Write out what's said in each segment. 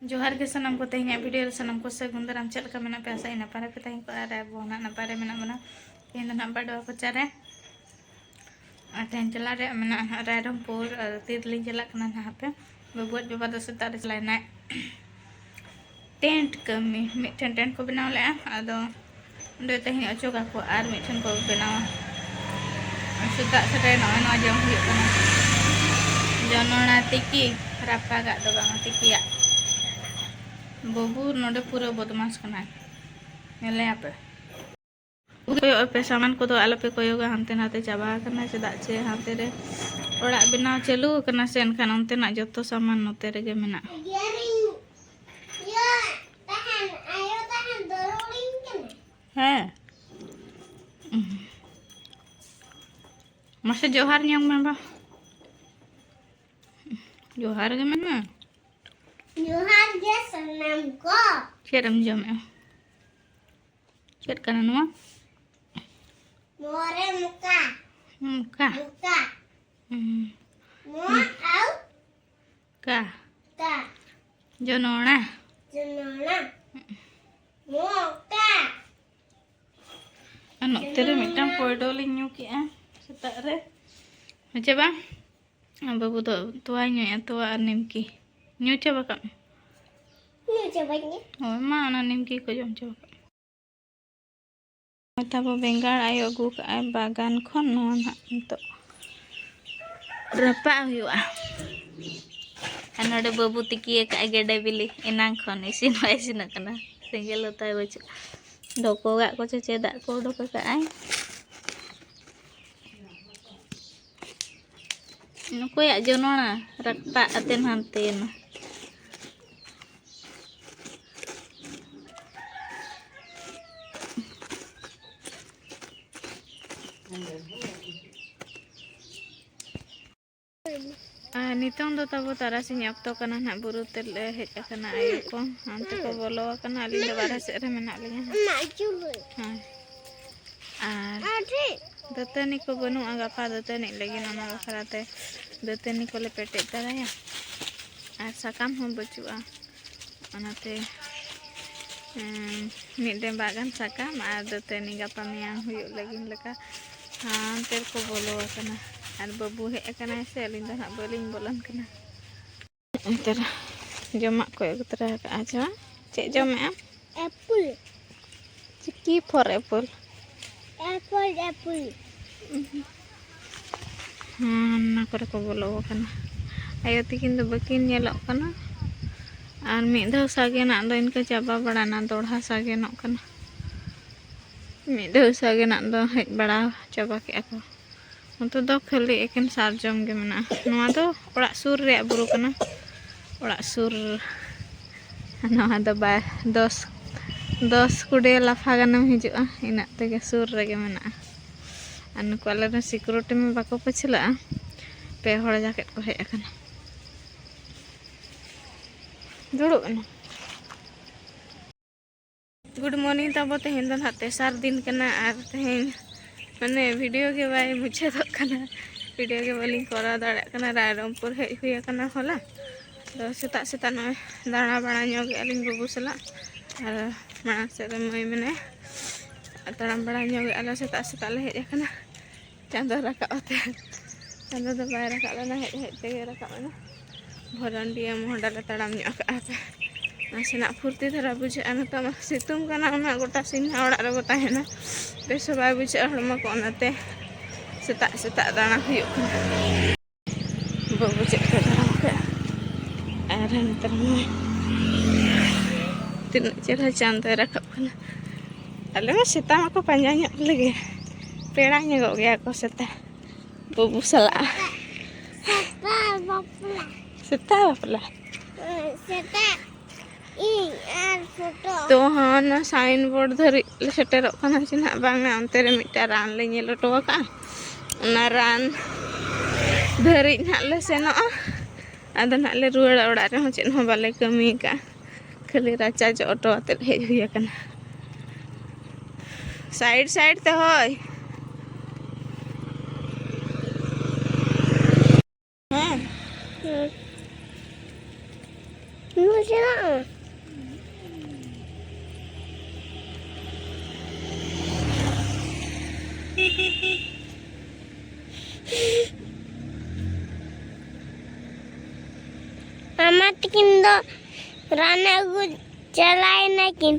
जोहार के सनम को तेज वीडियो सनम को सगुन दाराम चल का मेना पैसा ही नपारे पे तहीं को आर ना नपारे मेना बना तेज ना बाडवा को चारे तेज चला रे मेना रायरमपुर तीरली चला कना ना पे बबुआ बाबा दो सेता रे चलाना टेंट कमी मिठन टेंट को बनाव ले आदो ओंडे तेज अचोका को आर मिठन को बनाव सेता सेटा नय नय जम हुई कना जनोना तिकी रापागा दो बांग तिकिया बबू नोडे पूरा बदमाश कना नेले पे पे सामान को आलो पे कोयोगा हानते नाते चाबा कना चेदा चे हानते रे ओड़ा बनाव चालू कना से एनखान ओनते ना जतो सामान नोते रेगे मेना है मसे जोहार न्यंग में बा जोहार के मेना जोहार के सनम को चेरम जमे चेर कना नुआ मोरे मुका का मुका मो आउ का का जनोना जनोना मोका नोते रे मिटम पोडो लिन्यू के सेता रे अच्छा बा बाबू तो तोआ न्यू तोआ निमकी न्यू चाबा का न्यू चाबानी होय मा ना निमकी को जम चाबा तब बेंगार आयो अगू का बागान खन ना तो रपा हुआ नोडे बाबू तिकिए का गेडे बिली इनांग खन इसिन इसिन कना सेंगेल होता बच डोकोगा को चेदा को डोको का आई नुको या जनोना रपा अतेन हानते ना नितों दो तब तारासिंह अक्तो कना ना बुरु तेले हेज कना आयो को हानते को बोलो कना अलिंग दो बारह सेरे मेना लिया हां आर दतनी को बनु गापा दतनी लगी ना बखराते दतनी को ले पेटे तराया आर साकाम हम बचुआ ओनाते मिडे बागान साकाम आर दतनी गापा मियां हुयो लगी लका हानते को बोलो कना और बाबू हे कना से अलिंग दो ना बोलिंग बोलन कना इतर जमा को उतरा का आजा चे जमे एप्पल चिकी फॉर एप्पल एप्पल एप्पल ना करे को बोलो कना आयो तिकिन दो बकिन नेलो कना और मिद धाव सागे ना दो इनका चाबा बड़ा ना दोढ़ा सागे नो कना मिद धाव सागे ना दो हेज बड़ा चाबा के को तो दो खाली एकेन सारजम के मेना नवा दो ओड़ा सुर रे बुरु कना ओड़ा सुर नवा दो बा 10 कुडे लाफा गानम हिजुआ इना तेगे सुर रेगे मेना और नुको आले सिक्योरिटी में बाको पछला पे हड़ जाकेट को हेज अकना दुड़ु ना गुड मॉर्निंग तब तेहन दो हाथ तेसार दिन कना और तेहन मैंने वीडियो के बाय मुझे तो कना वीडियो के बाली करा दाड़ा कना रायरमपुर हेज हुई कना होला तो सेता सेता न दाणा बाणा ᱧᱚᱜ अलिंग बाबू सला और माना से मई मैंने तड़ाम बड़ा ᱧᱚᱜ आला सेता सेता ले हेज कना चांदो रकाबते चांदो दो बाय रकाब लेना हेज हेज ते रकाब ना भरंडिया मोहडा ले तड़ाम ᱧᱚᱜ का नासेना फुर्ती धरा बुझे तो सितुम कना उना गोटा सिन्हा ओड़ा रे ताहेना बेस बाय बुझे हड़मा को ओनाते सेता सेता दाणा हुयो कना बाबू चेक दाणा के और नतर तीन चेहरा चांद रकाब कना अले में सेता को पांजा ᱧᱚᱜ लगे पेड़ा ᱧᱚᱜ गया को सेता बाबू सला सेता बापला सेता इन आर फोटो तो हाँ ना साइन बोर्ड धरी सेटेर कना चिना बांग अंते रे मिटा रान ले नेलो टो का ना रान धरी ना ले सेनो आदो ना ले रुआड़ ओड़ा रे चेन हो बाले कमी का खाली राचा जो ऑटो आते हेज हुई कना साइड साइड ते होय हां Lu siapa? Mama tikin do rana gu jalai nakin.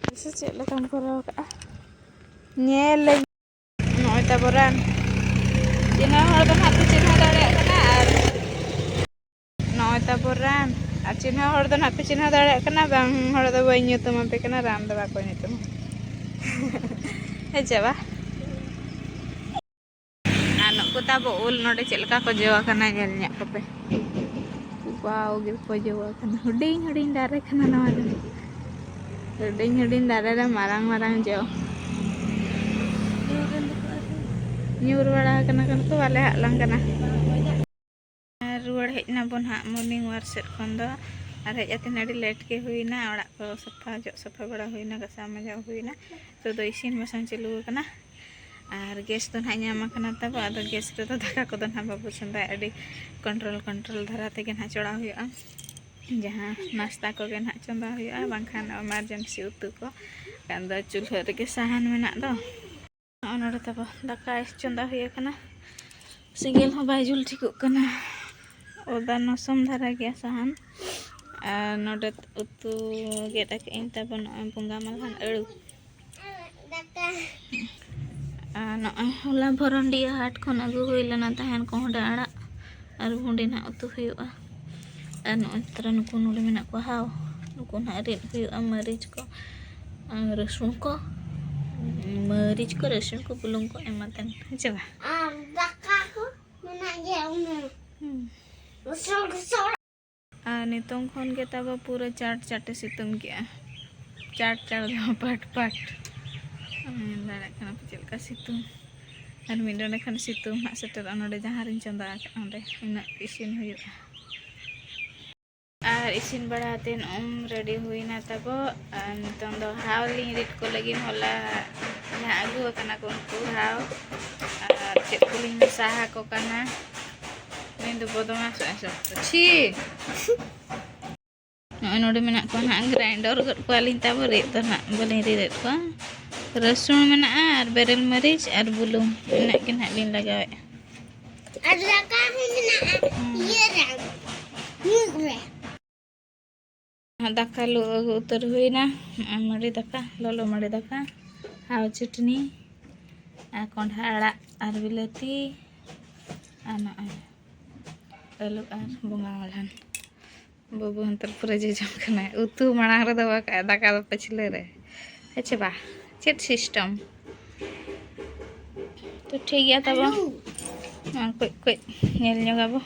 Bisa cek lekam korau kak. Nyeleng. Noi taboran. Cina hor dan hati cina dare kena ar. Noi taboran. Cina hor dan hati cina dare kena bang hor da banyu tu mampe kena ram da bako nyitu. Heja ba. Anak ku tabo ul node cek leka ko jawa kena nyelnya kope. Wow, gitu ko jawa kena. Huding dare kena nawa da. Huding dare da marang jauh. Nyur bada kena kan tu wale halang kena. Ruar hej na bon ha morning war set kon do ar hej atin adi late ke huina orak ko safa jok safa bada huina gasa maja huina to do isin masang chalu kana ar gas to ha nyama kana tabo ado gas to daka ko don ha babu sanda adi control dhara te gen ha choda huya jaha nasta ko gen ha chonda huya bangkhan emergency utu ko kan do chulha rege sahan menak do onore tabo daka is chonda huya kana single ho bai jul thikuk kana oda nosom dhara gya sahan node utu geta ke inta bon bunga malhan alu no hola bhorondia hat khon agu huilana tahan ko hoda ara ar hunde na utu huyu'a no tra nuku nule mena ko haw nuku na rin huyu'a marich ko rasun ko rasun ko bulung ko ematen coba Daka ko mana ya uno. nitong khon ke taba pura chate situng gya chat pat dara kana pecel ka situng ar mindone khan situng ha seter anode jaharin chonda ande ina isin huyu'a ar isin badaten ready huina tabo nitong do hawling rit ko lagi hola ya agu kana ko untu haw ar chet kuling saha ko kana Mindu bodo masuk esok. Ci. Node menak ko na grinder got ko alinta beri to nak boleh riret ko. Rasun menak ar berel maris ar bulung. Nak kin hak lin lagawe. Ada kah mana? Iya ram. Mugre. Daka lu utar huina mari daka lolo mari daka haw chutney kondha arak ar bilati ana alu ar bunga malhan babu hantar pura jam kana utu marang re dawa ka daka pachile re heche ba chet system to thik gya tabo koi nyel nyogabo